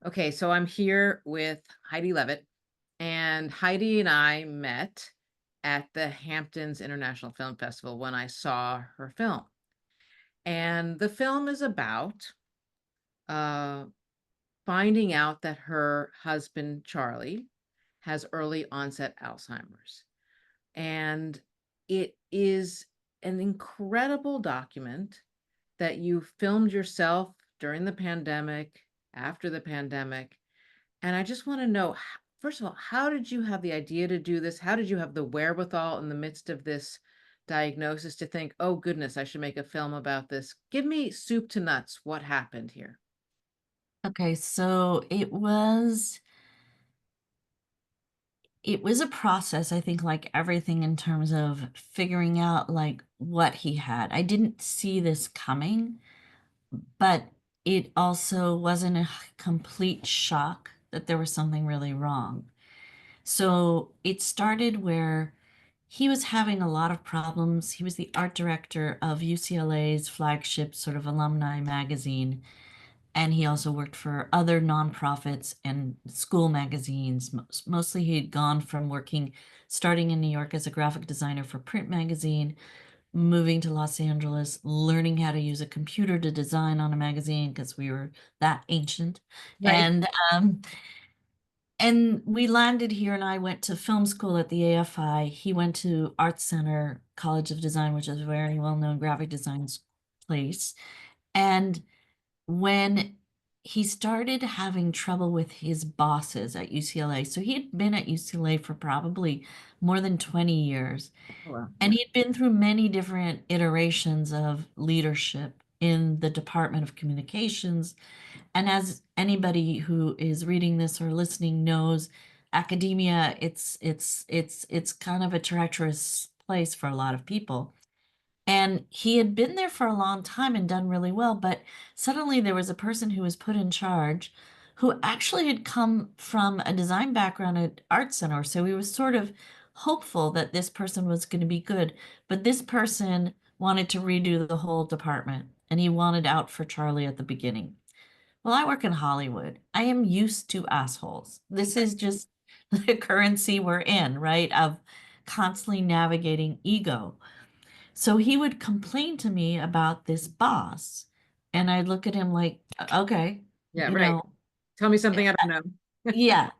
Okay, so I'm here with Heidi Levitt, and Heidi and I met at the Hamptons International Film Festival when I saw her film. And the film is about uh, finding out that her husband, Charlie, has early onset Alzheimer's. And it is an incredible document that you filmed yourself during the pandemic, after the pandemic. And I just want to know, first of all, how did you have the idea to do this? How did you have the wherewithal in the midst of this diagnosis to think, oh goodness, I should make a film about this? Give me soup to nuts. What happened here? Okay, so it was a process, I think, like everything in terms of figuring out like what he had. I didn't see this coming, but it also wasn't a complete shock that there was something really wrong. So it started where he was having a lot of problems. He was the art director of UCLA's flagship sort of alumni magazine. And he also worked for other nonprofits and school magazines. Mostly he had gone from working, starting in New York as a graphic designer for print magazine, moving to Los Angeles, learning how to use a computer to design on a magazine because we were that ancient. Right. And um, and we landed here, and I went to film school at the AFI. He went to Art Center College of Design, which is a very well-known graphic design place. And when he started having trouble with his bosses at UCLA. So he had been at UCLA for probably more than 20 years, Oh, well, and yeah. he'd been through many different iterations of leadership in the Department of Communications. And as anybody who is reading this or listening knows, academia, it's kind of a treacherous place for a lot of people. And he had been there for a long time and done really well, but suddenly there was a person who was put in charge who actually had come from a design background at Art Center. So he was sort of hopeful that this person was going to be good. But this person wanted to redo the whole department, and he wanted out for Charlie at the beginning. Well, I work in Hollywood. I am used to assholes. This is just the currency we're in, right? Of constantly navigating ego. So he would complain to me about this boss, and I'd look at him like, okay, Yeah, you right. know, Tell me something I don't know. yeah.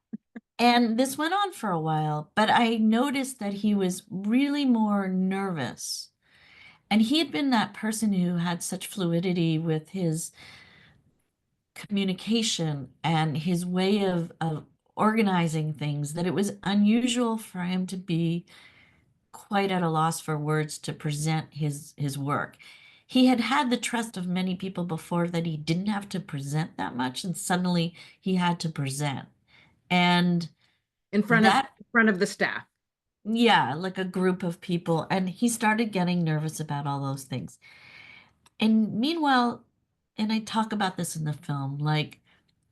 And this went on for a while, but I noticed that he was really more nervous. And he had been that person who had such fluidity with his communication and his way of organizing things that it was unusual for him to be quite at a loss for words to present his work. He had had the trust of many people before that he didn't have to present that much, and suddenly he had to present. And that, In front of the staff. yeah, like a group of people, and he started getting nervous about all those things. And meanwhile, and I talk about this in the film, like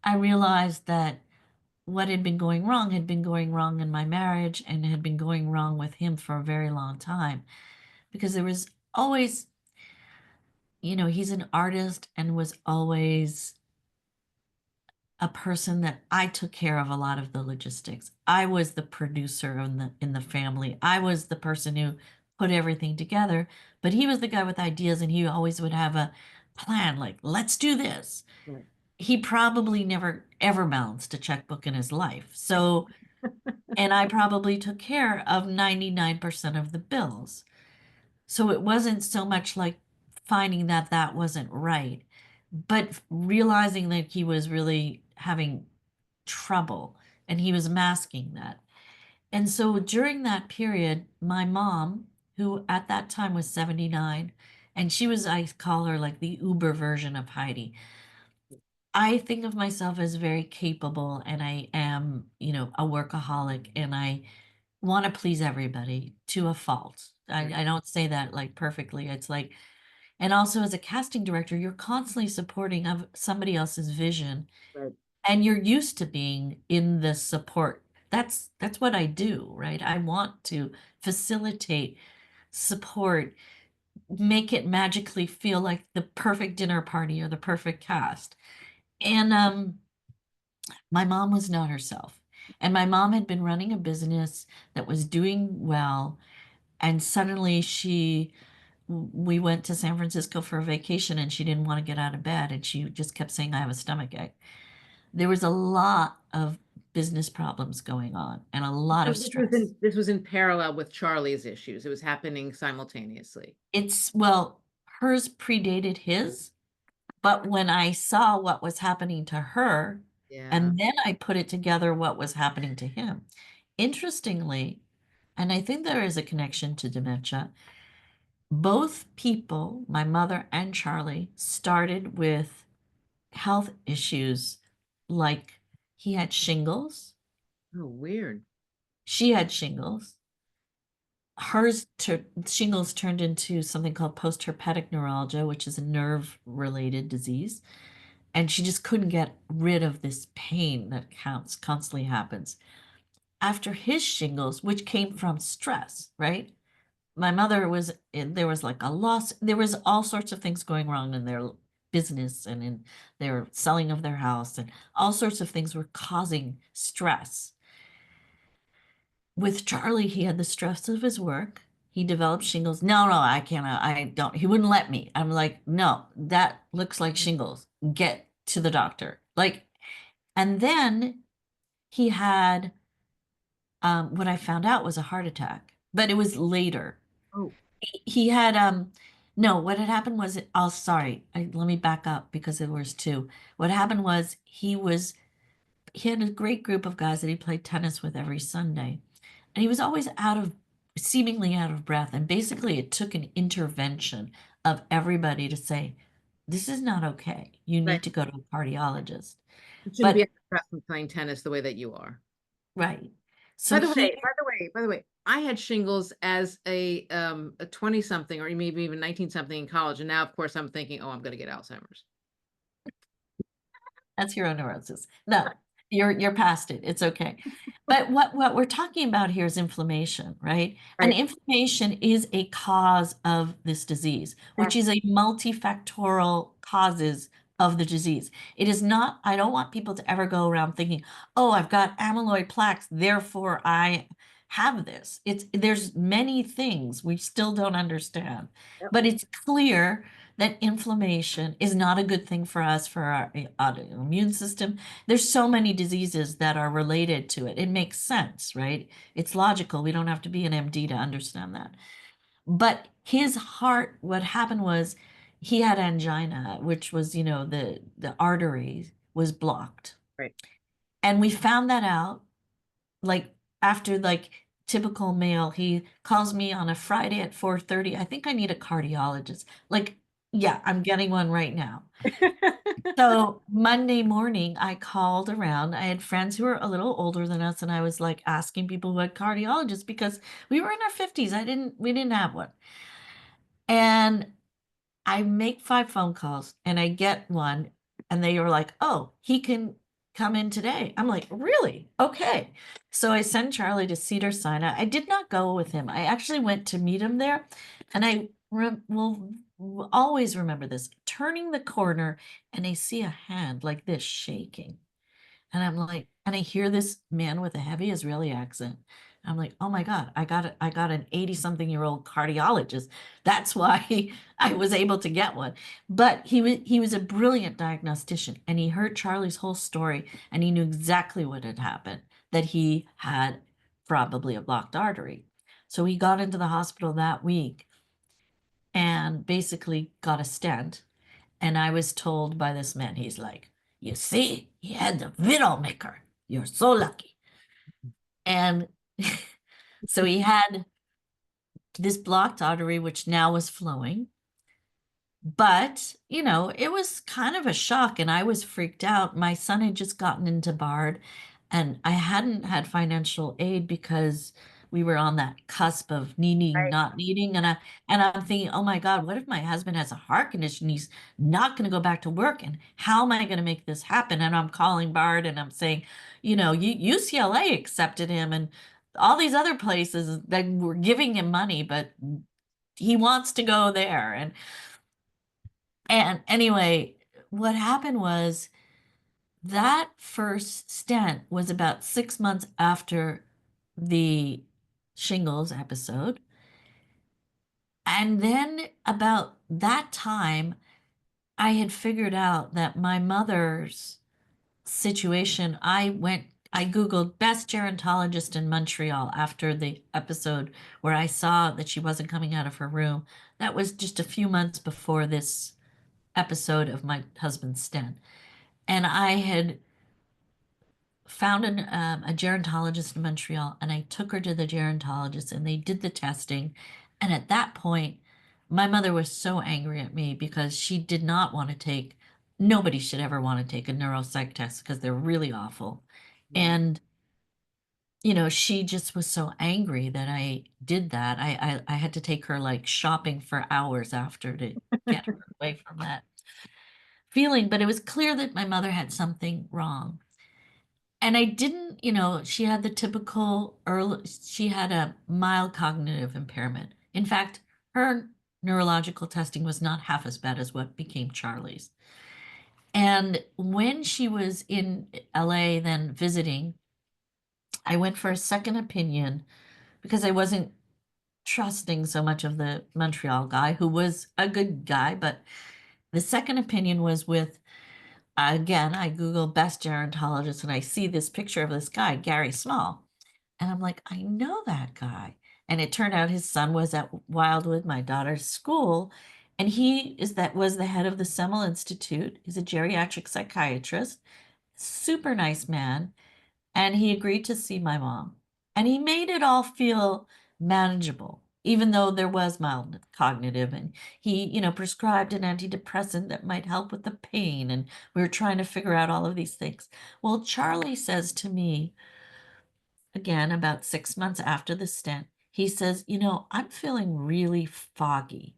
I realized that what had been going wrong in my marriage and had been going wrong with him for a very long time because there was always, he's an artist and was always a person that I took care of a lot of the logistics. I was the producer in the family. I was the person who put everything together, but he was the guy with ideas, and he always would have a plan like, let's do this. Right. He probably never ever balanced a checkbook in his life. So, and I probably took care of 99% of the bills. So it wasn't so much like finding that that wasn't right, but realizing that he was really having trouble and he was masking that. And so during that period, my mom, who at that time was 79, and she was, I call her like the Uber version of Heidi. I think of myself as very capable, and I am, a workaholic, and I want to please everybody to a fault. Right. I don't say that like perfectly. It's like, and also as a casting director, you're constantly supporting of somebody else's vision, Right. and you're used to being in the support. That's what I do, right? I want to facilitate, support, make it magically feel like the perfect dinner party or the perfect cast. And My mom was not herself. And my mom had been running a business that was doing well. And suddenly we went to San Francisco for a vacation and she didn't want to get out of bed. And she just kept saying, I have a stomach ache. There was a lot of business problems going on and a lot So of stress. this was in parallel with Charlie's issues. It was happening simultaneously. Well, hers predated his, but when I saw what was happening to her, Yeah. and then I put it together what was happening to him. Interestingly, and I think there is a connection to dementia, both people, my mother and Charlie, started with health issues like he had shingles, Oh, weird. she had shingles. Shingles turned into something called postherpetic neuralgia, which is a nerve-related disease. And she just couldn't get rid of this pain that constantly happens. After his shingles, which came from stress, right? My mother there was like a loss, there was all sorts of things going wrong in their business and in their selling of their house, and all sorts of things were causing stress. With Charlie, he had the stress of his work. He developed shingles. No, no, I can't. I don't. He wouldn't let me. I'm like, no, that looks like shingles. Get to the doctor. Like, and then he had what I found out was a heart attack, but it was later. Oh, He had no, what had happened was, oh, sorry. Let me back up because there was two. What happened was he had a great group of guys that he played tennis with every Sunday. And he was always seemingly out of breath. And basically, it took an intervention of everybody to say, this is not okay. You right. need to go to a cardiologist. You shouldn't be But, out of breath from playing tennis the way that you are. right. So By the he, way, I had shingles as a 20 something or maybe even 19 something in college. And now, of course, I'm thinking, oh, I'm going to get Alzheimer's. That's hero neurosis. No, you're past it. It's okay. But what we're talking about here is inflammation, right? And Right. inflammation is a cause of this disease, which Yes. is a multifactorial causes of the disease. It is not, I don't want people to ever go around thinking, oh, I've got amyloid plaques, therefore I have this. There's many things we still don't understand, Yep. but it's clear that inflammation is not a good thing for us, for our immune system. There's so many diseases that are related to it. It makes sense, right? It's logical. We don't have to be an MD to understand that. But his heart, what happened was he had angina, which was, the artery was blocked. Right. And we found that out like after like typical male, he calls me on a Friday at 4:30. I think I need a cardiologist. Like, yeah, I'm getting one right now. So Monday morning, I called around. I had friends who were a little older than us, and I was like asking people who had cardiologists because we were in our 50s. We didn't have one. And I make 5 phone calls and I get one, and they were like, oh, he can come in today. I'm like, really? Okay. So I send Charlie to Cedar Sinai. I did not go with him. I actually went to meet him there. And will always remember this, turning the corner and I see a hand like this shaking. And I'm like, and I hear this man with a heavy Israeli accent. I'm like, oh my God, I got an 80-something-year-old cardiologist. That's why I was able to get one. But he was a brilliant diagnostician and he heard Charlie's whole story and he knew exactly what had happened, that he had probably a blocked artery. So he got into the hospital that week and basically got a stent. And I was told by this man, he's like, you see, he had the widowmaker. You're so lucky. And so he had this blocked artery, which now was flowing. But, it was kind of a shock and I was freaked out. My son had just gotten into Bard and I hadn't had financial aid because we were on that cusp of needing, Right. not needing. And I'm thinking, oh my God, what if my husband has a heart condition? He's not going to go back to work. And how am I going to make this happen? And I'm calling Bard and I'm saying, UCLA accepted him and all these other places that were giving him money, but he wants to go there. And anyway, what happened was That first stent was about 6 months after the shingles episode, and then about that time, I had figured out that my mother's situation, I Googled best gerontologist in Montreal after the episode where I saw that she wasn't coming out of her room. That was just a few months before this episode of my husband's stent. And I had found a gerontologist in Montreal, and I took her to the gerontologist, and they did the testing. And at that point, my mother was so angry at me because she did not want to take, nobody should ever want to take a neuropsych test because they're really awful. Right. And, she just was so angry that I did that. I had to take her like shopping for hours after to get her away from that feeling. But it was clear that my mother had something wrong. And I didn't, she had the typical early, she had a mild cognitive impairment. In fact, her neurological testing was not half as bad as what became Charlie's. And when she was in LA then visiting, I went for a second opinion because I wasn't trusting so much of the Montreal guy, who was a good guy. But the second opinion was with, again, I Google best gerontologist and I see this picture of this guy, Gary Small. And I'm like, I know that guy. And it turned out his son was at Wildwood, my daughter's school, and he is that was the head of the Semel Institute. He's a geriatric psychiatrist, super nice man, and he agreed to see my mom. And he made it all feel manageable, even though there was mild cognitive, and he, prescribed an antidepressant that might help with the pain, and we were trying to figure out all of these things. Well, Charlie says to me, again, about 6 months after the stent, he says, I'm feeling really foggy.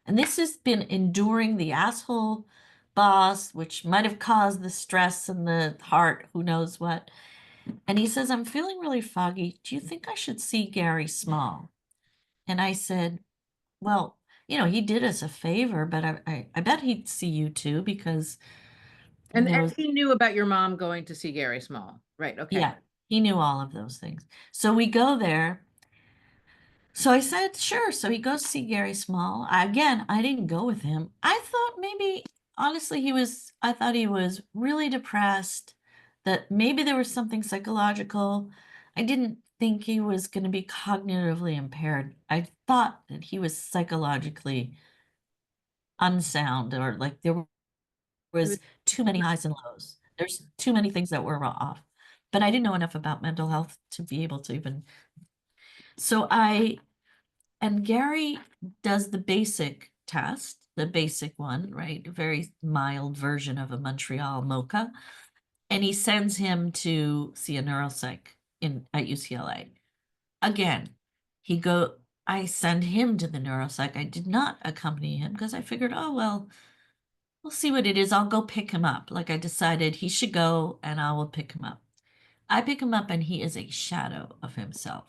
And this has been enduring the asshole boss, which might have caused the stress and the heart, who knows what. And he says, I'm feeling really foggy. Do you think I should see Gary Small? And I said, well, he did us a favor, but I bet he'd see you too, because And there was, he knew about your mom going to see Gary Small. Right. Okay. yeah, he knew all of those things. So we go there. So I said, sure. So he goes to see Gary Small. Again, I didn't go with him. I thought maybe, honestly, I thought he was really depressed, that maybe there was something psychological. I didn't think he was going to be cognitively impaired. I thought that he was psychologically unsound, or like there He was was too many highs and lows. There's too many things that were off. But I didn't know enough about mental health to be able to even. So and Gary does the basic test, the basic one, right? A very mild version of a Montreal mocha. And he sends him to see a neuropsych at UCLA. Again, he go I send him to the neuropsych. I did not accompany him because I figured, oh well, we'll see what it is. I'll go pick him up. Like, I decided he should go and I will pick him up. I pick him up and he is a shadow of himself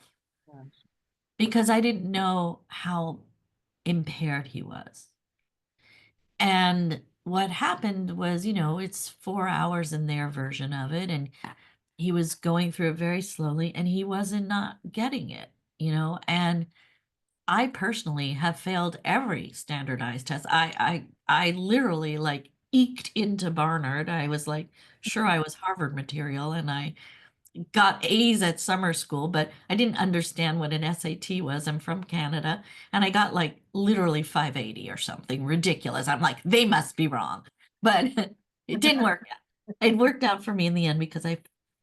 because I didn't know how impaired he was. And what happened was, it's 4 hours in their version of it. And he was going through it very slowly and he wasn't not getting it, and I personally have failed every standardized test. I literally like eked into Barnard. I was like, sure, I was Harvard material, and I got A's at summer school, but I didn't understand what an SAT was. I'm from Canada, and I got like literally 580 or something ridiculous. I'm like, they must be wrong. But it didn't work out. It worked out for me in the end because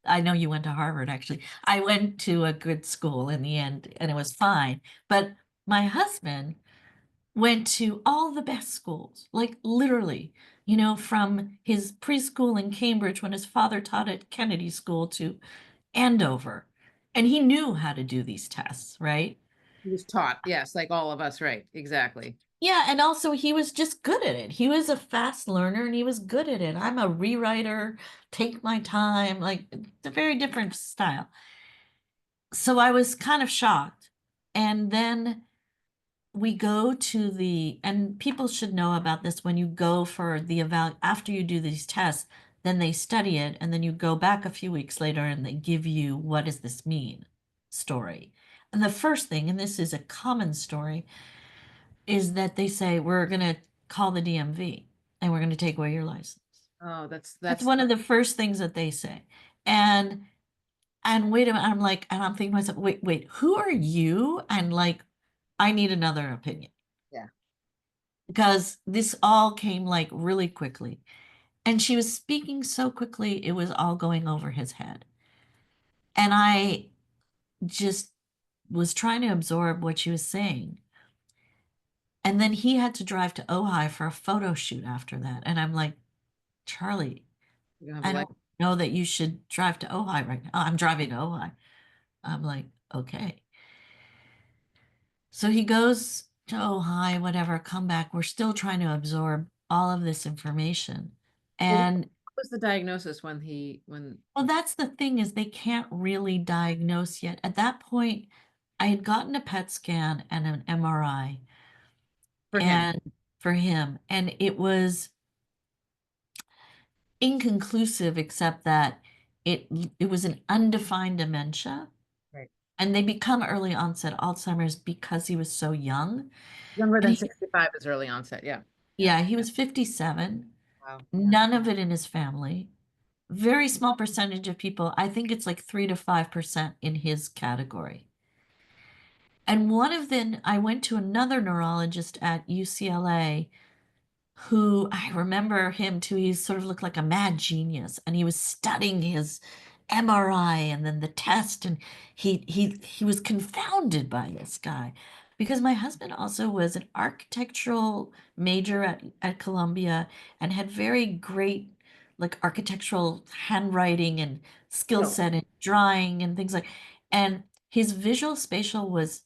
I know you went to Harvard actually. I went to a good school in the end and it was fine. But my husband went to all the best schools, like literally, from his preschool in Cambridge when his father taught at Kennedy School to Andover. And he knew how to do these tests, right? He was taught. Yes, like all of us. Right. Exactly. Yeah, and also he was just good at it. He was a fast learner and he was good at it. I'm a rewriter, take my time, like it's a very different style. So I was kind of shocked. And then we go to and people should know about this when you go for the after you do these tests, then they study it, and then you go back a few weeks later and they give you what does this mean story. And the first thing, and this is a common story, is that they say, we're going to call the DMV and we're going to take away your license. Oh, That's that's one of the first things that they say. And wait a minute, I'm like, and I'm thinking to myself, wait, who are you? And like, I need another opinion yeah. because this all came like really quickly. And she was speaking so quickly, it was all going over his head. And I just was trying to absorb what she was saying. And then he had to drive to Ojai for a photo shoot after that. And I'm like, Charlie, You don't have a I life. don't know that you should drive to Ojai right now. Oh, I'm driving to Ojai. I'm like, okay. So he goes to Ojai, whatever, come back. We're still trying to absorb all of this information. Well, what And was the diagnosis when he well, that's the thing is they can't really diagnose yet. At that point, I had gotten a PET scan and an MRI for him? and for him, and it was inconclusive except that it it was an undefined dementia Right. and they become early onset Alzheimer's because he was so young. Younger And than he 65 is early onset. Yeah. Yeah. yeah, he was 57, Wow. Yeah. none of it in his family. Very small percentage of people. I think it's like 3 to 5% in his category. And one of them, I went to another neurologist at UCLA who I remember him too. He sort of looked like a mad genius, and he was studying his MRI and then the test, and he was confounded by this guy because my husband also was an architectural major at Columbia and had very great like architectural handwriting and skill No. set in drawing and things like, and his visual spatial was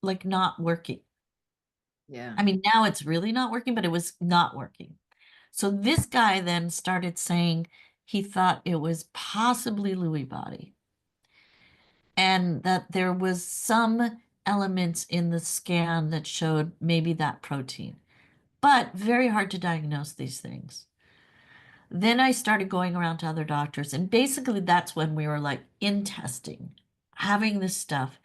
like not working. Yeah. I mean, now it's really not working, but it was not working. So this guy then started saying he thought it was possibly Lewy body and that there was some elements in the scan that showed maybe that protein, but very hard to diagnose these things. Then I started going around to other doctors, and basically that's when we were like in testing, having this stuff.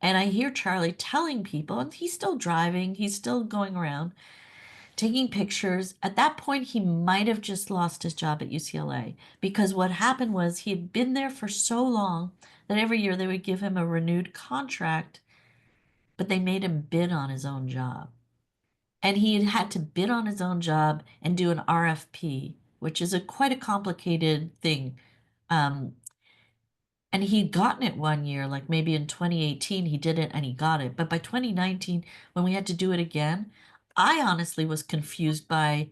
And I hear Charlie telling people, and he's still driving, he's still going around taking pictures. At that point, he might have just lost his job at UCLA because what happened was he had been there for so long that every year they would give him a renewed contract, but they made him bid on his own job. And he had had to bid on his own job and do an RFP, which is a quite a complicated thing. Um, and he'd gotten it one year, like maybe in 2018, he did it and he got it. But by 2019, when we had to do it again, I honestly was confused by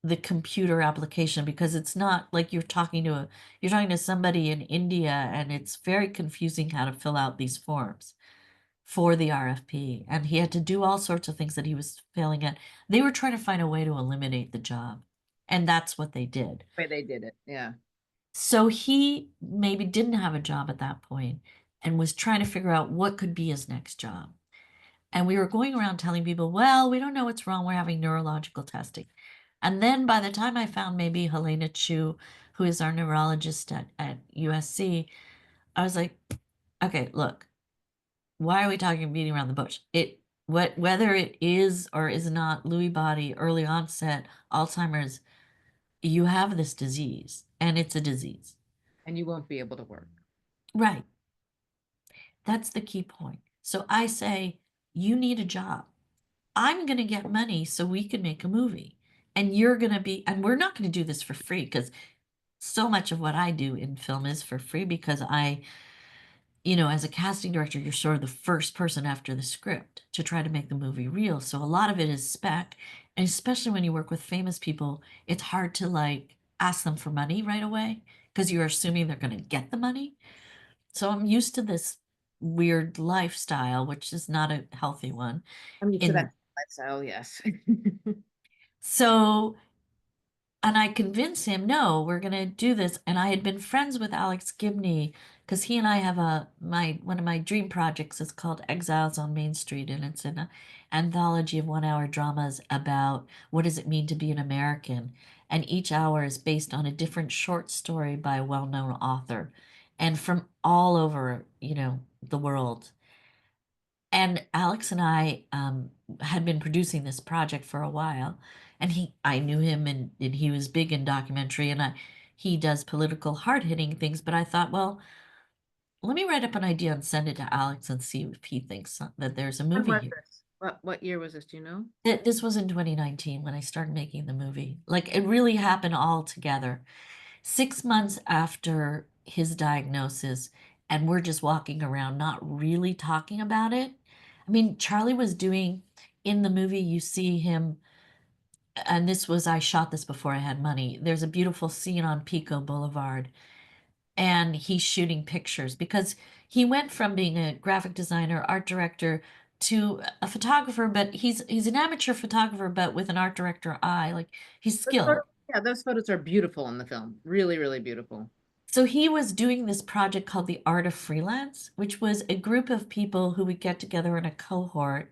the computer application because it's not like you're talking to somebody in India and it's very confusing how to fill out these forms for the RFP. And he had to do all sorts of things that he was failing at. They were trying to find a way to eliminate the job. And that's what they did. The way they did it. Yeah. So he maybe didn't have a job at that point and was trying to figure out what could be his next job. And we were going around telling people, well, we don't know what's wrong. We're having neurological testing. And then by the time I found maybe Helena Chu, who is our neurologist at USC, I was like, okay, look, why are we talking beating around the bush? Whether it is or is not Lewy body, early onset, Alzheimer's, you have this disease and it's a disease. And you won't be able to work. Right. That's the key point. So I say, you need a job. I'm going to get money so we can make a movie. And you're going to be, and we're not going to do this for free because so much of what I do in film is for free because as a casting director, you're sort of the first person after the script to try to make the movie real. So a lot of it is spec. And especially when you work with famous people, it's hard to like ask them for money right away because you're assuming they're going to get the money. So I'm used to this weird lifestyle, which is not a healthy one. I'm used to In that lifestyle. Yes. so and I convinced him, no, we're gonna do this. And I had been friends with Alex Gibney because he and I have one of my dream projects is called Exiles on Main Street, and it's an anthology of 1 hour dramas about what does it mean to be an American. and each hour is based on a different short story by a well-known author and from all over, the world. And Alex and I had been producing this project for a while, and I knew him, and he was big in documentary, and he does political hard-hitting things, but I thought, well, let me write up an idea and send it to Alex and see if he thinks that there's a When movie was here. this? What year was this? Do you know? This was in 2019 when I started making the movie. Like it really happened all together. 6 months after his diagnosis, and we're just walking around, not really talking about it. I mean, Charlie was doing in the movie, you see him, and I shot this before I had money. There's a beautiful scene on Pico Boulevard, and he's shooting pictures because he went from being a graphic designer, art director to a photographer, but he's an amateur photographer, but with an art director eye. Like he's Those photos, skilled. yeah, those photos are beautiful in the film. Really, really beautiful. So he was doing this project called The Art of Freelance, which was a group of people who would get together in a cohort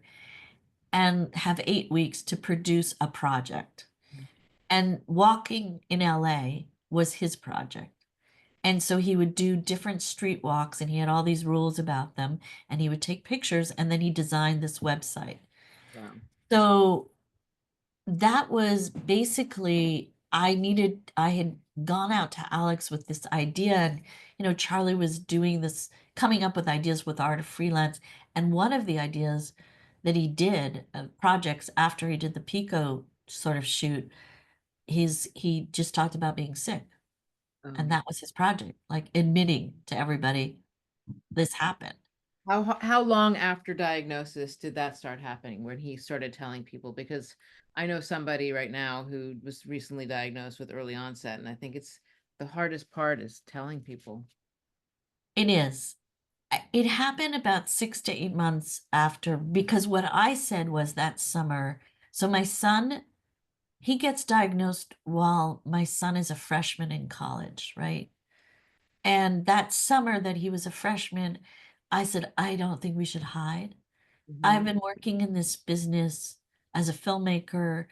and have 8 weeks to produce a project. And walking in LA was his project. And so he would do different street walks and he had all these rules about them and he would take pictures and then he designed this website. Wow. So that was basically I had gone out to Alex with this idea and Charlie was doing this coming up with ideas with Art of Freelance, and one of the ideas that he did projects after he did the Pico sort of shoot, he just talked about being sick, and Um, that was his project, like admitting to everybody this happened. how long after diagnosis did that start happening when he started telling people? Because I know somebody right now who was recently diagnosed with early onset, and I think it's the hardest part is telling people. It is. It happened about 6 to 8 months after, because what I said was that summer. So my son, he gets diagnosed while my son is a freshman in college, right? And that summer that he was a freshman, I said, I don't think we should hide. I've Mhm. been working in this business as a filmmaker,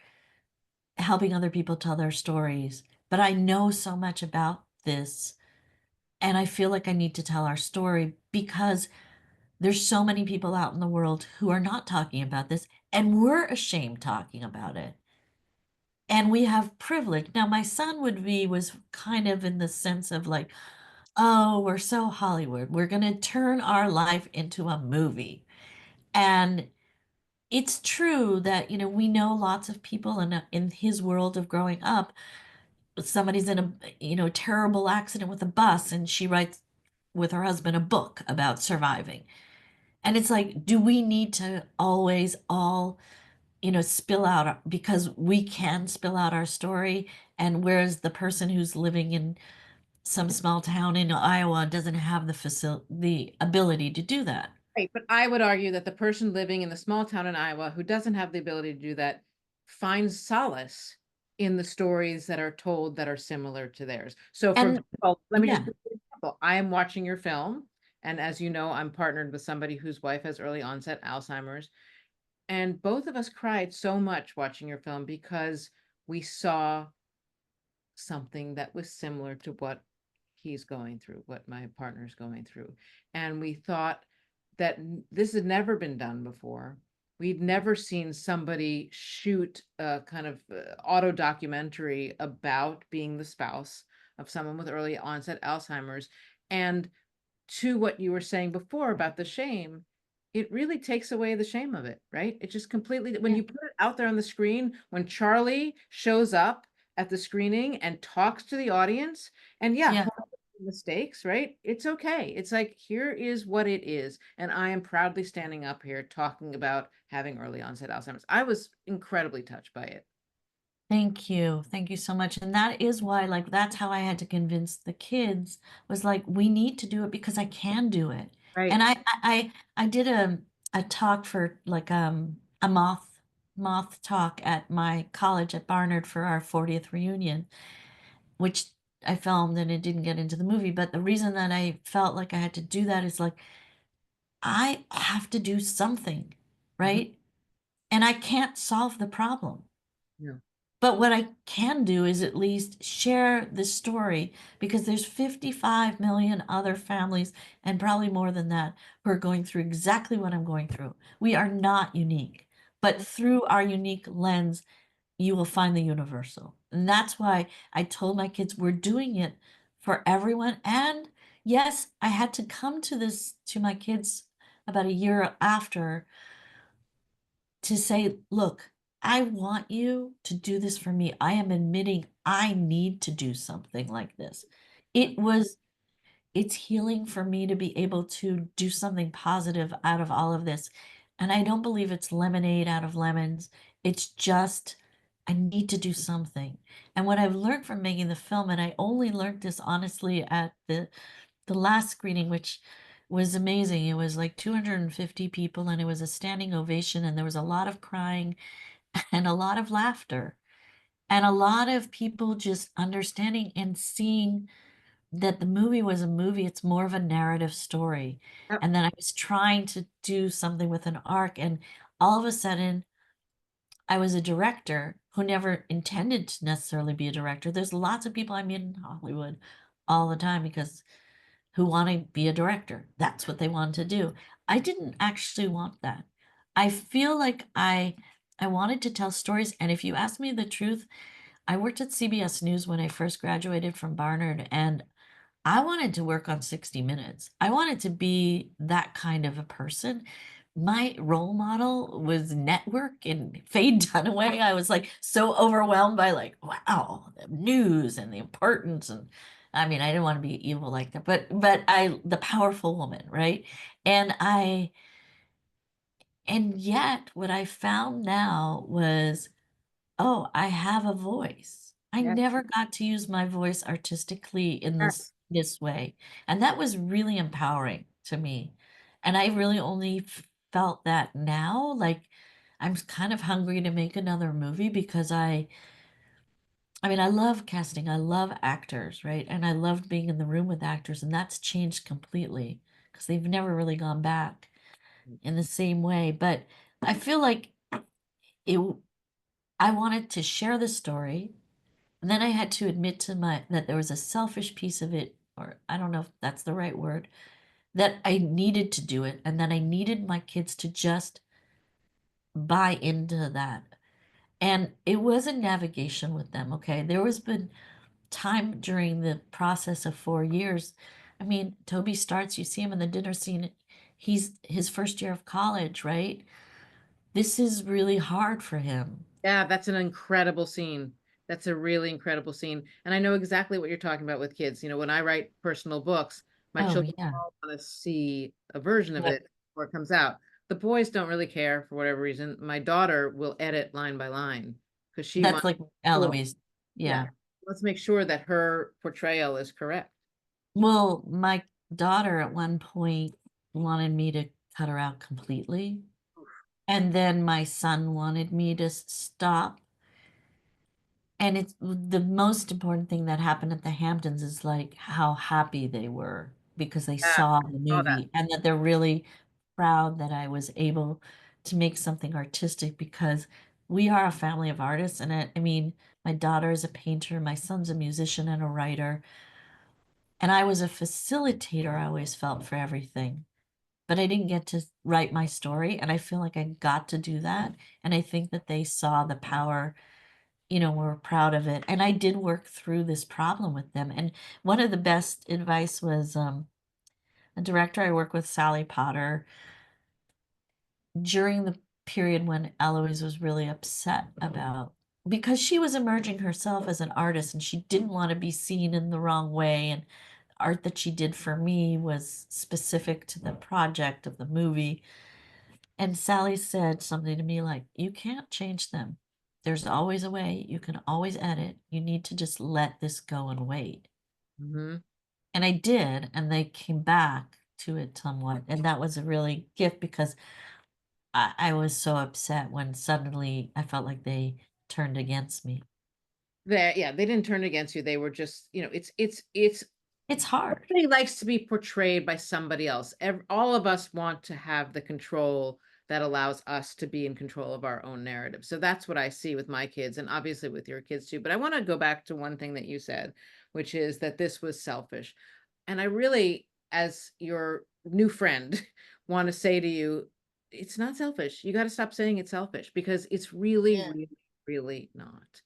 helping other people tell their stories, but I know so much about this. And I feel like I need to tell our story because there's so many people out in the world who are not talking about this, and we're ashamed talking about it. And we have privilege. Now, my son was kind of in the sense of like, oh, we're so Hollywood. We're going to turn our life into a movie. And it's true that, we know lots of people in his world of growing up. Somebody's in a, terrible accident with a bus, and she writes with her husband a book about surviving. And it's like, do we need to always all, spill out because we can spill out our story? And whereas the person who's living in some small town in Iowa doesn't have the ability to do that. Right, but I would argue that the person living in the small town in Iowa who doesn't have the ability to do that finds solace in the stories that are told that are similar to theirs. So, for And example, let me just yeah, give you an example. I am watching your film, and as you know, I'm partnered with somebody whose wife has early onset Alzheimer's, and both of us cried so much watching your film because we saw something that was similar to what he's going through, what my partner's going through. And we thought that this had never been done before. We'd never seen somebody shoot a kind of auto documentary about being the spouse of someone with early onset Alzheimer's. And to what you were saying before about the shame, it really takes away the shame of it, right? It just completely, when yeah. you put it out there on the screen, when Charlie shows up at the screening and talks to the audience, and yeah, Yeah. mistakes, right? It's okay. It's like, here is what it is. And I am proudly standing up here talking about having early onset Alzheimer's. I was incredibly touched by it. Thank you. Thank you so much. And that is why, like, that's how I had to convince the kids was like, we need to do it because I can do it. Right. And I did a talk for like a moth talk at my college at Barnard for our 40th reunion, which I filmed and it didn't get into the movie. But the reason that I felt like I had to do that is like I have to do something, Mhm. right? And I can't solve the problem, No. But what I can do is at least share this story because there's 55 million other families and probably more than that who are going through exactly what I'm going through. We are not unique, but through our unique lens, you will find the universal. And that's why I told my kids we're doing it for everyone. And yes, I had to come to this to my kids about a year after to say, look, I want you to do this for me. I am admitting I need to do something like this. It was, it's healing for me to be able to do something positive out of all of this. And I don't believe it's lemonade out of lemons. It's just, I need to do something. And what I've learned from making the film, and I only learned this honestly at the last screening, which was amazing. It was like 250 people and it was a standing ovation and there was a lot of crying and a lot of laughter and a lot of people just understanding and seeing that the movie was a movie. It's more of a narrative story. Yep. And then I was trying to do something with an arc and all of a sudden I was a director who never intended to necessarily be a director. There's lots of people I meet in Hollywood all the time because who want to be a director. That's what they want to do. I didn't actually want that. I feel like I wanted to tell stories, and if you ask me the truth, I worked at CBS News when I first graduated from Barnard, and I wanted to work on 60 Minutes. I wanted to be that kind of a person. My role model was Network and Faye Dunaway. I was like so overwhelmed by like, wow, the news and the importance. And I mean, I didn't want to be evil like that, but the powerful woman, right? And and yet what I found now was, oh, I have a voice. I Yes. never got to use my voice artistically in Yes. this way, and that was really empowering to me, and I really only felt that now, like, I'm kind of hungry to make another movie because I mean, I love casting, I love actors, right? And I loved being in the room with actors, and that's changed completely because 'cause they've never really gone back in the same way, but I feel like it I wanted to share the story. And then I had to admit to my that there was a selfish piece of it, or I don't know if that's the right word, that I needed to do it and that I needed my kids to just buy into that. And it was a navigation with them, okay? There was been time during the process of 4 years. I mean, Toby starts, you see him in the dinner scene. He's his first year of college, right? This is really hard for him. Yeah, that's an incredible scene. That's a really incredible scene. And I know exactly what you're talking about with kids. When I write personal books, my Oh, children yeah. all want to see a version of Yep. it before it comes out. The boys don't really care for whatever reason. My daughter will edit line by line because she That's wants like a little, Eloise. yeah, Yeah. let's make sure that her portrayal is correct. Well, my daughter at one point wanted me to cut her out completely, and then my son wanted me to stop. And it's the most important thing that happened at the Hamptons is like how happy they were because they Yeah, saw the saw that. movie and that they're really proud that I was able to make something artistic because we are a family of artists. And I mean, my daughter is a painter, my son's a musician and a writer. And I was a facilitator, I always felt, for everything. But I didn't get to write my story, and I feel like I got to do that, and I think that they saw the power, were proud of it, and I did work through this problem with them, and one of the best advice was, a director I work with, Sally Potter, during the period when Eloise was really upset about because she was emerging herself as an artist, and she didn't wanna be seen in the wrong way, and art that she did for me was specific to the project of the movie. And Sally said something to me like, "You can't change them. There's always a way. You can always edit. You need to just let this go and wait." Hmm. And I did, and they came back to it somewhat. And that was a really gift because I was so upset when suddenly I felt like they turned against me. That, yeah, they didn't turn against you. They were just, it's It's hard. everybody likes to be portrayed by somebody else. All of us want to have the control that allows us to be in control of our own narrative. So that's what I see with my kids and obviously with your kids too. But I want to go back to one thing that you said, which is that this was selfish. And I really, as your new friend, want to say to you, it's not selfish. You got to stop saying it's selfish because it's really, Yeah. really, really not.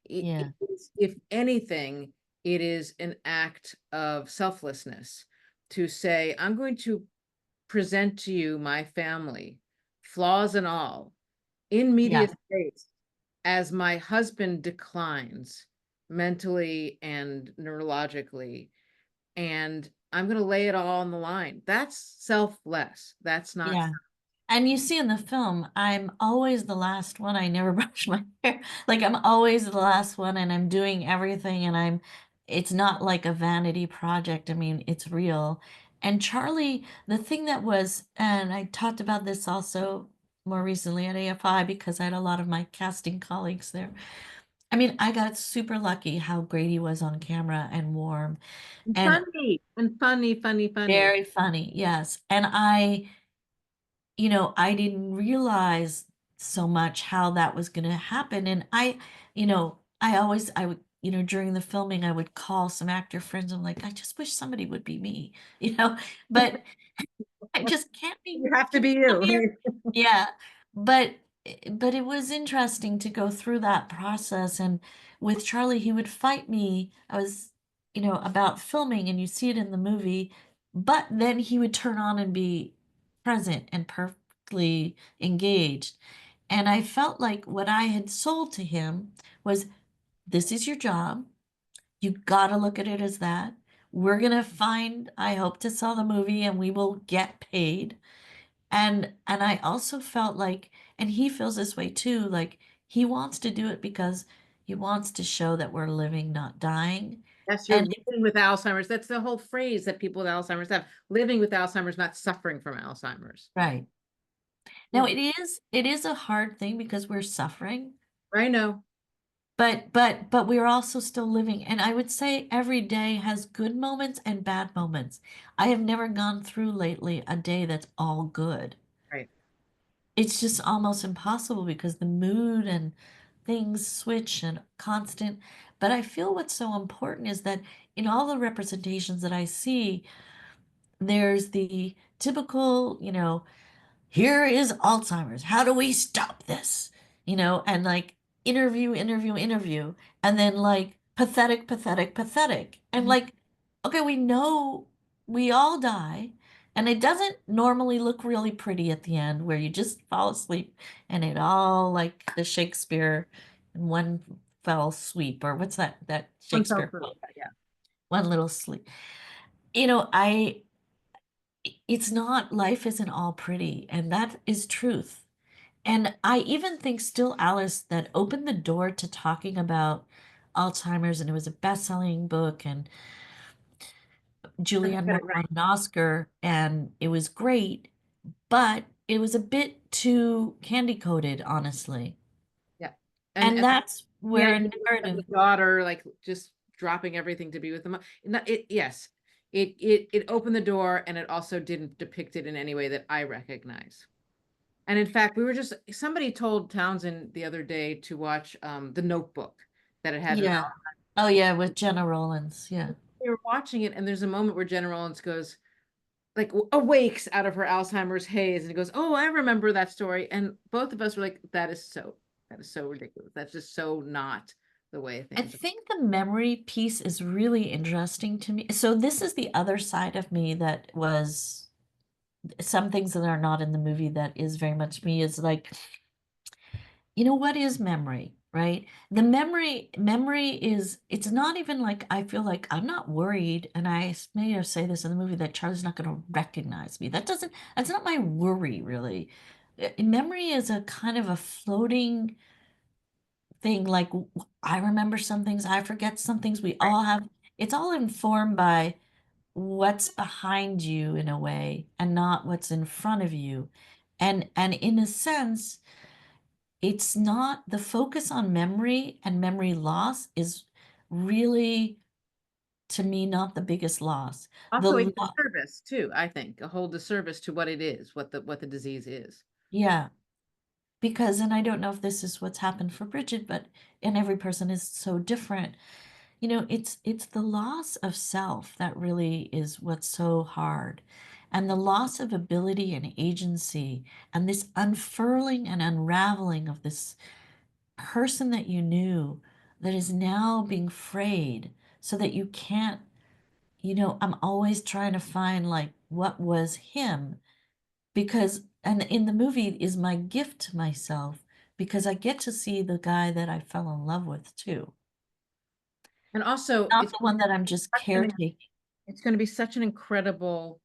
Yeah. It is, if anything, it is an act of selflessness to say, I'm going to present to you my family, flaws and all, in Yeah. media space as my husband declines mentally and neurologically. And I'm going to lay it all on the line. That's selfless. That's not. Yeah. And you see in the film, I'm always the last one. I never brush my hair. Like I'm always the last one and I'm doing everything and it's not like a vanity project. I mean, it's real. And Charlie, the thing that was, and I talked about this also more recently at AFI because I had a lot of my casting colleagues there. I mean, I got super lucky how great he was on camera and warm and Funny and funny, funny, funny. very funny. Yes. And I didn't realize so much how that was gonna happen, and I would, during the filming, I would call some actor friends, I'm like, "I just wish somebody would be me," you know? But I just can't be You have to can be you come you. here? Yeah, but but it was interesting to go through that process, and with Charlie, he would fight me. I was, about filming, and you see it in the movie, but then he would turn on and be present and perfectly engaged. And I felt like what I had sold to him was, this is your job. You gotta look at it as that. We're gonna find, I hope to sell the movie and we will get paid. And I also felt like, and he feels this way too, like he wants to do it because he wants to show that we're living, not dying. Yes, you're And living with Alzheimer's. That's the whole phrase that people with Alzheimer's have. Living with Alzheimer's, not suffering from Alzheimer's. right. Now Yeah, it is a hard thing because we're suffering, I know. but we're also still living. And I would say every day has good moments and bad moments. I have never gone through lately a day that's all good. Right. It's just almost impossible because the mood and things switch and constant. But I feel what's so important is that in all the representations that I see, there's the typical, here is Alzheimer's. How do we stop this? And like interview, interview, interview, and then like pathetic, pathetic, pathetic. And Mhm. like, okay, we know we all die, and it doesn't normally look really pretty at the end where you just fall asleep and it all like the Shakespeare in one fell sweep, or what's that One fell Shakespeare swoop. quote? Yeah. One little sleep. It's not, life isn't all pretty, and that is truth. And I even think Still Alice that opened the door to talking about Alzheimer's, and it was a best-selling book, and Let's Julianne get Moore it won right. an Oscar, and it was great, but it was a bit too candy-coated, honestly. Yeah. And And that's the where a idea of the narrative, daughter, like just dropping everything to be with the mom. Yes, it opened the door and it also didn't depict it in any way that I recognize. And in fact, somebody told Townsend the other day to watch The Notebook that it had an yeah. Oh yeah, with Jenna Rollins, yeah. they were watching it, and there's a moment where Jenna Rollins goes, like, awakes out of her Alzheimer's haze, and goes, "Oh, I remember that story." And both of us were like, that is so ridiculous. That's just so not the way I things are." think the memory piece is really interesting to me. So this is the other side of me that was some things that are not in the movie that is very much me is like, what is memory, right? The memory is, it's not even like, I feel like I'm not worried, and I may have say this in the movie, that Charlie's not going to recognize me. That's not my worry really. Memory is a kind of a floating thing. Like I remember some things, I forget some things, we Right. all have. It's all informed by what's behind you in a way and not what's in front of you. And in a sense, it's not the focus on memory and memory loss is really, to me, not the biggest loss. The Also a lo- disservice too, I think, a whole disservice to what it is, what the disease is. Yeah. Because, and I don't know if this is what's happened for Bridget, but and every person is so different. It's the loss of self that really is what's so hard. And the loss of ability and agency and this unfurling and unraveling of this person that you knew that is now being frayed so that you can't, I'm always trying to find like what was him because and in the movie is my gift to myself because I get to see the guy that I fell in love with too. And also, Not the one that I'm just caretaking. it's going to be such an incredible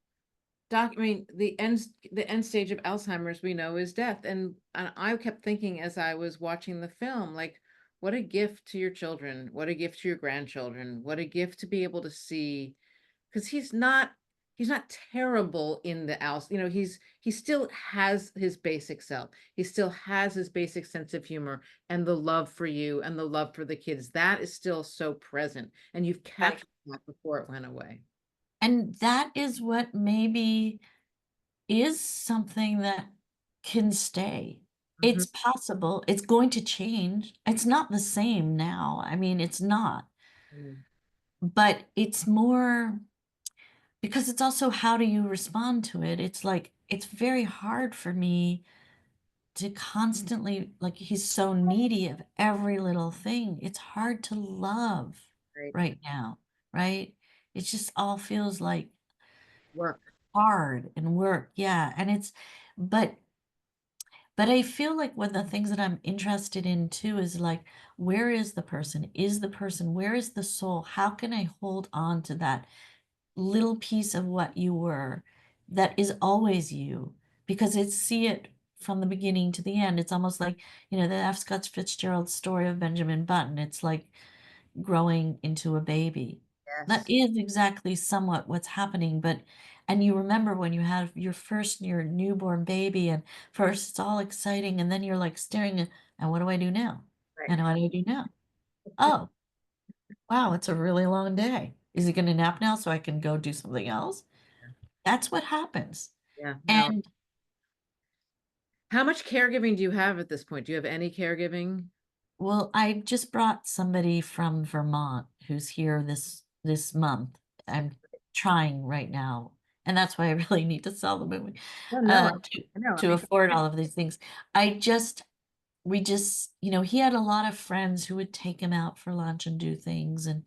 I mean, the end stage of Alzheimer's we know is death. And I kept thinking as I was watching the film, like, what a gift to your children, what a gift to your grandchildren, what a gift to be able to see, because he's not terrible in the Alz, he still has his basic self. He still has his basic sense of humor and the love for you and the love for the kids. That is still so present. And you've Right. captured that before it went away. And that is what maybe is something that can stay. Mhm. It's possible. It's going to change. It's not the same now. I mean, it's not, Mm. but it's more because it's also how do you respond to it? It's like, it's very hard for me to constantly, like, he's so needy of every little thing. It's hard to love Right. right now, right? It just all feels like Work. hard and work. Yeah. But But I feel like one of the things that I'm interested in too is like, where is the person? Is the person, where is the soul? How can I hold on to that little piece of what you were that is always you? Because it's see it from the beginning to the end. It's almost like, the F. Scott Fitzgerald story of Benjamin Button. It's like growing into a baby. That Yes. is exactly somewhat what's happening, but and you remember when you have your newborn baby and first it's all exciting and then you're like staring at, and what do I do now? Right. And what do I do now? Oh, wow, it's a really long day. Is he going to nap now so I can go do something else? That's what happens. Yeah. No. And How much caregiving do you have at this point? Do you have any caregiving? well, I just brought somebody from Vermont who's here this month. I'm trying right now, and that's why I really need to sell the movie Oh, no. to I know. It to makes afford all of these things. I just we just he had a lot of friends who would take him out for lunch and do things, and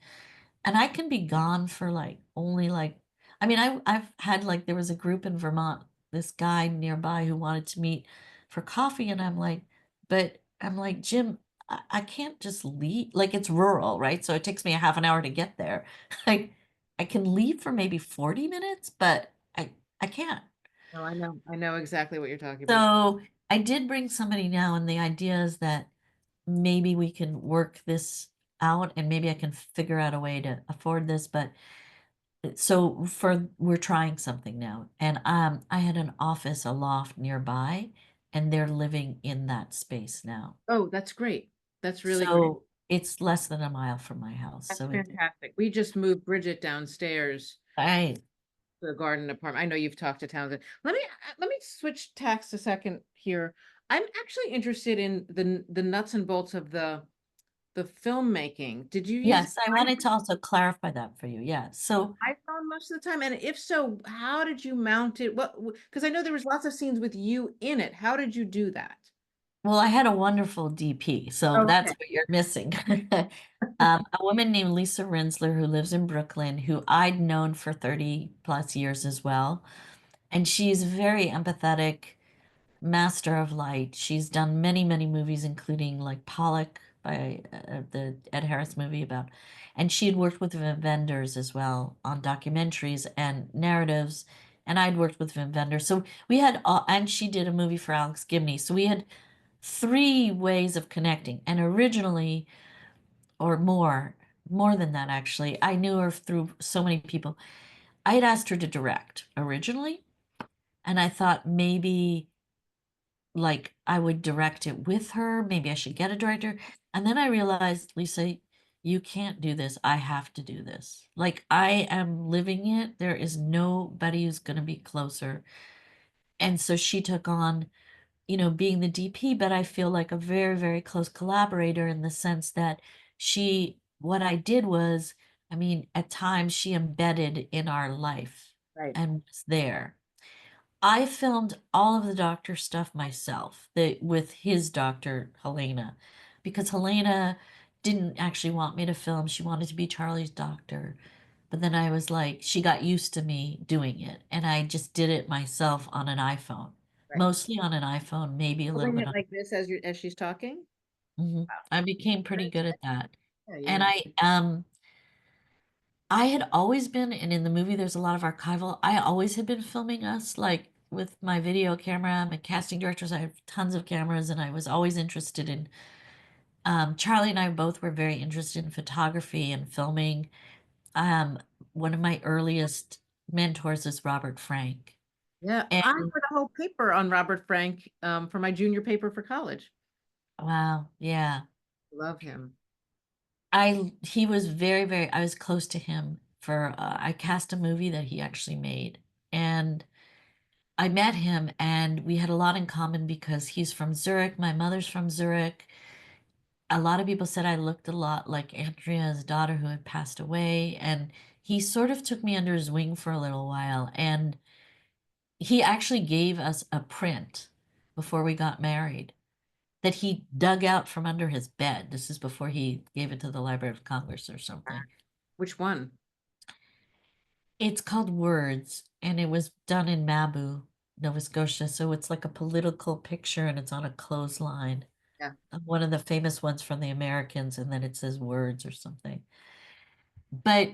I can be gone for like only like I mean I've had like there was a group in Vermont, this guy nearby who wanted to meet for coffee, and I'm like, Jim, I can't just leave. Like it's rural, right? So it takes me a half an hour to get there. Like I can leave for maybe 40 minutes, but I can't. No, I know. I know exactly what you're talking about. So I did bring somebody now, and the idea is that maybe we can work this out and maybe I can figure out a way to afford this, but so for we're trying something now. And I had an office, a loft nearby, and they're living in that space now. Oh, that's great. That's really great. So it's less than a mile from my house. That's So it's fantastic. We just moved Bridget downstairs right. to the garden apartment. I know you've talked to Townsend. Let me switch tacks a second here. I'm actually interested in the nuts and bolts of the filmmaking. Did you use Yes, I wanted to also clarify that for you. Yeah. So iPhone most of the time? And if so, how did you mount it? What, because I know there was lots of scenes with you in it. How did you do that? well, I had a wonderful DP, so that's Okay. what you're missing. A woman named Lisa Rinsler who lives in Brooklyn, who I'd known for 30 plus years as well. And she's very empathetic, master of light. She's done many, many movies, including like Pollock by the Ed Harris movie about, and she had worked with vendors as well on documentaries and narratives. And I'd worked with vendors. So we had, and she did a movie for Alex Gibney. So we had three ways of connecting. And originally, or more than that, actually, I knew her through so many people. I had asked her to direct originally, and I thought maybe like I would direct it with her. Maybe I should get a director. And then I realized, Lisa, you can't do this. I have to do this. Like I am living it. There is nobody who's going to be closer. And so she took on being the DP, but I feel like a very, very close collaborator in the sense that what I did was, I mean, at times she embedded in our life Right. and was there. I filmed all of the doctor stuff myself, with his doctor, Helena, because Helena didn't actually want me to film. She wanted to be Charlie's doctor. But then I was like, she got used to me doing it, and I just did it myself on an iPhone, Right. mostly on an iPhone, maybe a little Holding bit it on. like this as she's talking. Mhm. Wow. I became Very pretty good good. at that. Yeah, And yeah. I had always been, and in the movie there's a lot of archival. I always had been filming us, like with my video camera. I'm a casting director, so I have tons of cameras, and I was always interested in. Charlie and I both were very interested in photography and filming. Um, One of my earliest mentors is Robert Frank. Yeah, And I wrote a whole paper on Robert Frank for my junior paper for college. wow, yeah. Love him. He was very, very, I was close to him for, I cast a movie that he actually made. And I met him and we had a lot in common because he's from Zurich. My mother's from Zurich. A lot of people said I looked a lot like Andrea's daughter who had passed away. And he sort of took me under his wing for a little while. And he actually gave us a print before we got married that he dug out from under his bed. This is before he gave it to the Library of Congress or something. Which one? It's called Words, and it was done in Mabu, Nova Scotia. So it's like a political picture and it's on a clothesline. Yeah. One of the famous ones from the Americans, and then it says Words or something. But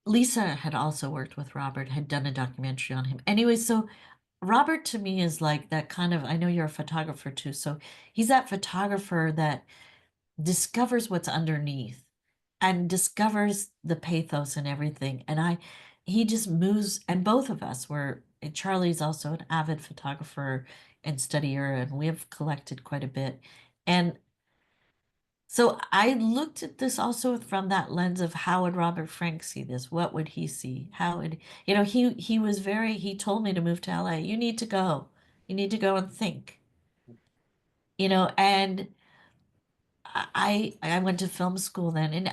Lisa had also worked with Robert, had done a documentary on him. Anyway, so Robert to me is like that kind of, I know you're a photographer too, so he's that photographer that discovers what's underneath and discovers the pathos and everything. He just moves, and both of us were, and Charlie's also an avid photographer and studier, and we have collected quite a bit. And so I looked at this also from that lens of how would Robert Frank see this? What would he see? How would, he was very, he told me to move to LA. You need to go. You need to go and think, and I went to film school then, and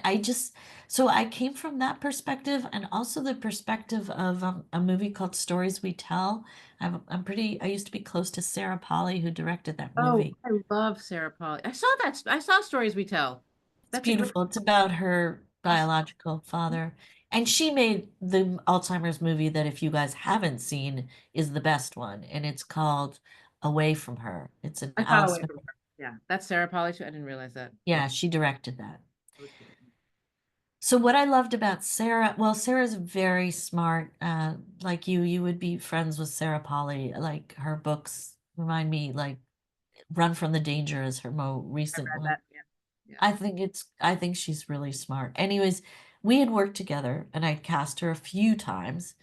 so I came from that perspective, and also the perspective of a movie called Stories We Tell. I used to be close to Sarah Polley, who directed that Oh, movie. I love Sarah Polly. I saw that. I saw Stories We Tell. It's That's a great. beautiful. It's about her Awesome. biological father, and she made the Alzheimer's movie that if you guys haven't seen is the best one, and it's called Away from Her. It's an I saw Alice Away Smith. from Her. Yeah, that's Sarah Polly too. I didn't realize that. Yeah, she directed that. That was good. So what I loved about Sarah, well, Sarah's very smart. Like you would be friends with Sarah Polly. Like her books remind me, like Run from the Danger is her more I recent read one. that. Yeah, yeah. I think she's really smart. Anyways, we had worked together and I'd cast her a few times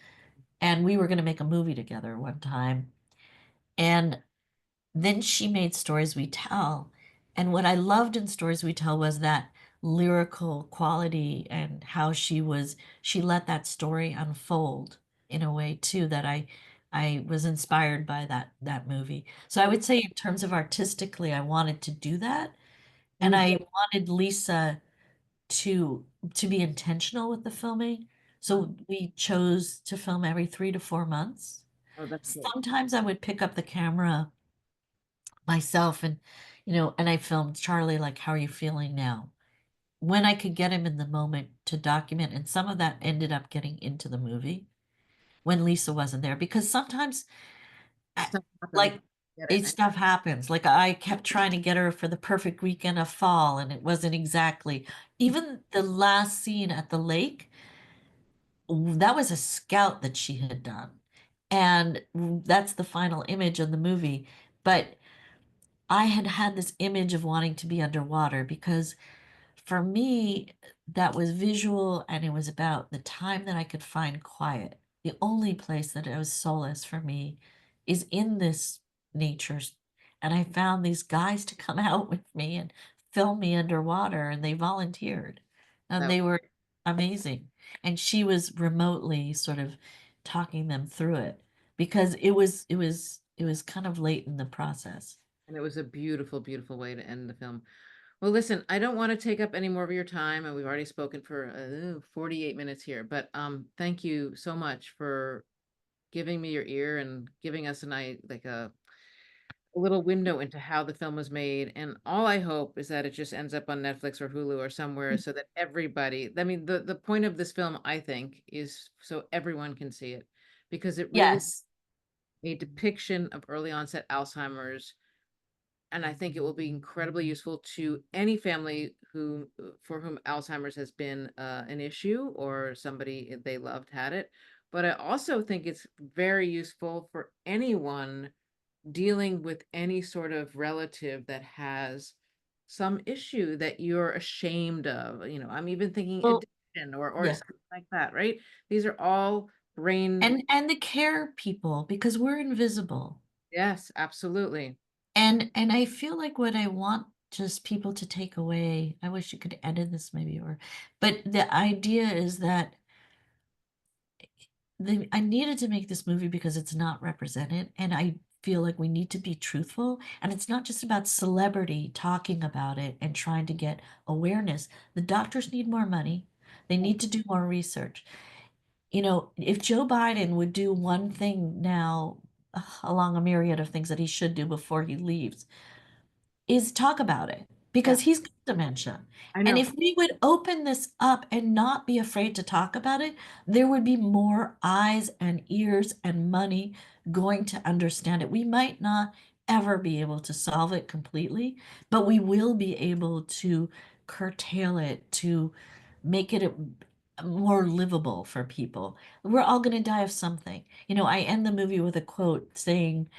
and we were going to make a movie together one time. And then she made Stories We Tell. And what I loved in Stories We Tell was that lyrical quality and how she let that story unfold in a way too that I was inspired by that movie. So I would say in terms of artistically, I wanted to do that. And And you I did. wanted Lisa to to be intentional with the filming. Huh. So we chose to film every 3 to 4 months. Oh, that's good. Sometimes I would pick up the camera myself and and I filmed Charlie like how are you feeling now when I could get him in the moment to document, and some of that ended up getting into the movie when Lisa wasn't there because sometimes I- Stuff happens. like Get it. stuff happens, like I kept trying to get her for the perfect weekend of fall and it wasn't exactly. Even the last scene at the lake, that was a scout that she had done, and that's the final image of the movie. But I had had this image of wanting to be underwater because for me, that was visual and it was about the time that I could find quiet. The only place that it was solace for me is in this nature. And I found these guys to come out with me and film me underwater, and they volunteered. And That they were amazing. And she was remotely sort of talking them through it because it was kind of late in the process. And it was a beautiful, beautiful way to end the film. Well, listen, I don't want to take up any more of your time, and we've already spoken for 48 minutes here, but thank you so much for giving me your ear and giving us an eye like a little window into how the film was made. And all I hope is that it just ends up on Netflix or Hulu or somewhere so that everybody, I mean, the point of this film, I think, is so everyone can see it because it really Yes. a depiction of early onset Alzheimer's. And I think it will be incredibly useful to any family who for whom Alzheimer's has been an issue or somebody they loved had it. But I also think it's very useful for anyone dealing with any sort of relative that has some issue that you're ashamed of. I'm even thinking Well, addiction or yeah. something like that, right? These are all brain. And the care people, because we're invisible. Yes, absolutely. And I feel like what I want just people to take away, I wish you could edit this maybe, but the idea is that I needed to make this movie because it's not represented, and I feel like we need to be truthful. And it's not just about celebrity talking about it and trying to get awareness. The doctors need more money. They need to do more research. If Joe Biden would do one thing now, along a myriad of things that he should do before he leaves, is talk about it Yeah, because he's got dementia. I And know. if we would open this up and not be afraid to talk about it, there would be more eyes and ears and money going to understand it. We might not ever be able to solve it completely, but we will be able to curtail it, to make it more livable for people. We're all going to die of something. I end the movie with a quote saying,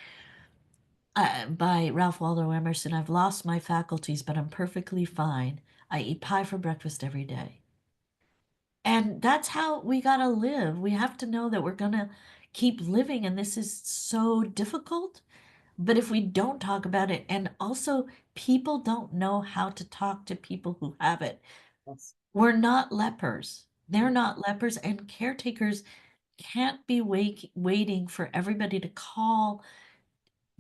by Ralph Waldo Emerson, I've lost my faculties, but I'm perfectly fine. I eat pie for breakfast every day. And that's how we gotta live. We have to know that we're gonna keep living, and this is so difficult. But if we don't talk about it, and also people don't know how to talk to people who have it, Yes. we're not lepers. They're not lepers, and caretakers can't be waiting for everybody to call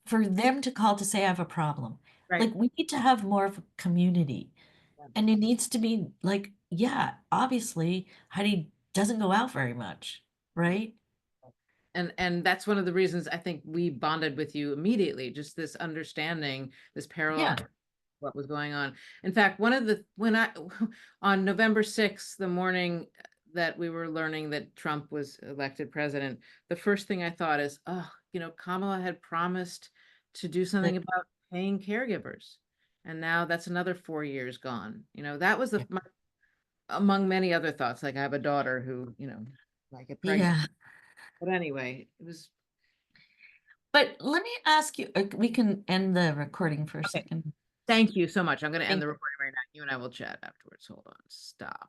for them to call to say I have a problem. Right. Like we need to have more of a community. Yeah. And it needs to be like, yeah, obviously Heidi doesn't go out very much, right? And that's one of the reasons I think we bonded with you immediately, just this understanding, this parallel Yeah. to what was going on. In fact, one of the when I on November 6th, the morning that we were learning that Trump was elected president, the first thing I thought is, oh, Kamala had promised to do something But about paying caregivers. And now that's another 4 years gone. That was yeah. among many other thoughts. Like I have a daughter who, might get pregnant. Yeah. But anyway, it was But let me ask you, we can end the recording for a okay. second. Thank you so much. I'm going to end Thank the recording right now. You and I will chat afterwards. Hold on. Stop.